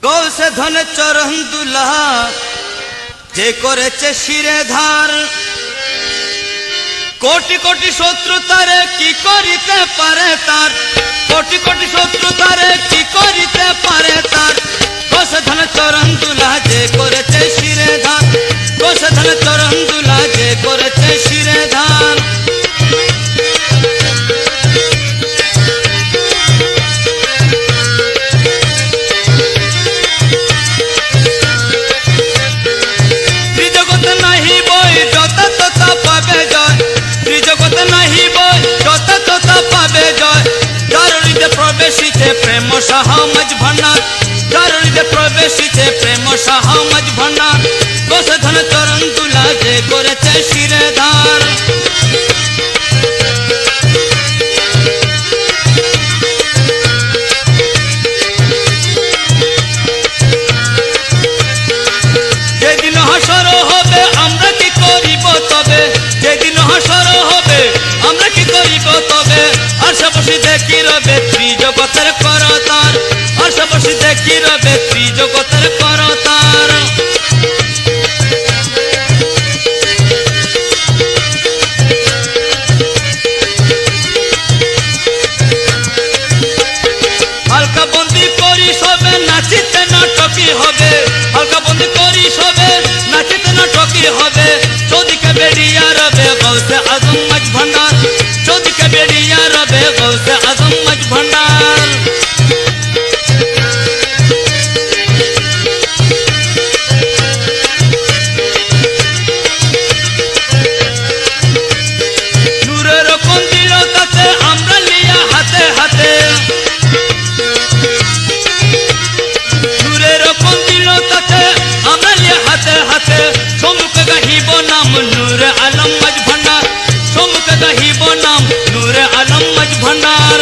কৌশে ধন চরণ দুলা যে করেছে শিরে ধার কোটি কোটি শত্রু তারে কি করিতে পারে তার কোটি কোটি শত্রু তারে কি করিতে পারে তার কৌশে ধন চরণ দুলা যে করেছে শিরে ধার কৌশে ধন চরণ দুলা যে করেছে শিরে ধার প্রবেশিতে প্রেম সহমজ ভন্ডার চারুণীতে প্রবেশিতে প্রেম সহমজ ভন্ডার কৌশে ধন চরণ দুলা যে করেছে শিরে ধার যেদিন হাসর হবে আমরা কি করিব তবে যেদিন হাসর হবে আমরা কি করিব তবে আশাবসী দেখি রবে ত্রিজগতের করতার আশাবসী দেখি রবে ত্রিজগতের করতার হালকা বন্দি করি সবে নাচিতে নাটকি হবে হালকা বন্দি করি সবে নাচিতে নাটকি হবে চৌদিকে বেরিয়া রবে গৌসে আজম মজ ভন্ডার চৌদিকে বেরিয়া রবে গৌসে আজম মজ ভন্ডার নূরের কন্দির কাছে আমরা লিয়া হাতে হাতে নূরের কন্দির কাছে আমরা লিয়া হাতে হাতে সম্মুখে গাহিব নাম নূরে আলম মজ ভন্ডার সম্মুখে গাহিব নাম নূরে আলম মজ ভন্ডার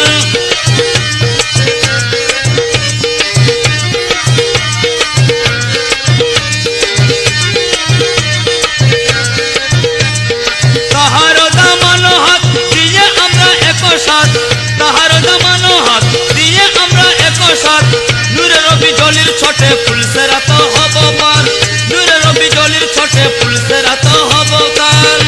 তাহার দামানো হাত দিয়ে আমরা একসাথ তাহার দামানো হাত দিয়ে আমরা একসাথ নূরে রবি জলির ছোটে ফুলসে রাত হব পার নূরে রবি জলির ছোটে ফুলসে রাত হব কার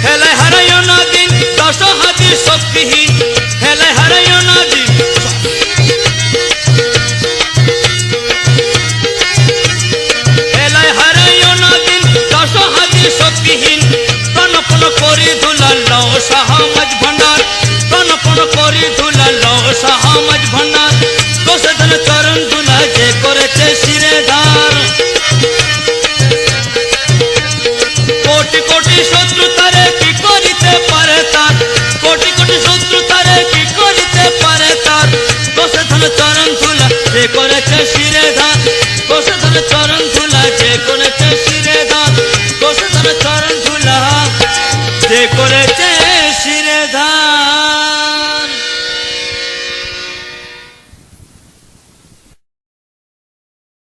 হেলায় হারাইও না দিন দশ হাতির শক্তিহীন হেলায় হারাইও না দিন হেলায় হারাইও না দিন দশ হাতির শক্তিহীন প্রাণপণ করি ধুলালো সহমজ ভন্ডার প্রাণপণ করি ধুলালো সহমজ ভন্ডার কৌশে ধন চরণ দুলা যে করেছে শিরে ধার কোটি কোটি শত্রু তারে কি করিতে পারে তার কোটি কোটি শত্রু তারে কি করিতে পারে তার কৌশে ধন চরণ ধুলা যে করেছে শিরে ধার কৌশে ধন চরণ ধুলা যে করেছে শিরে ধার কৌশে ধন চরণ ধুলা যে করেছে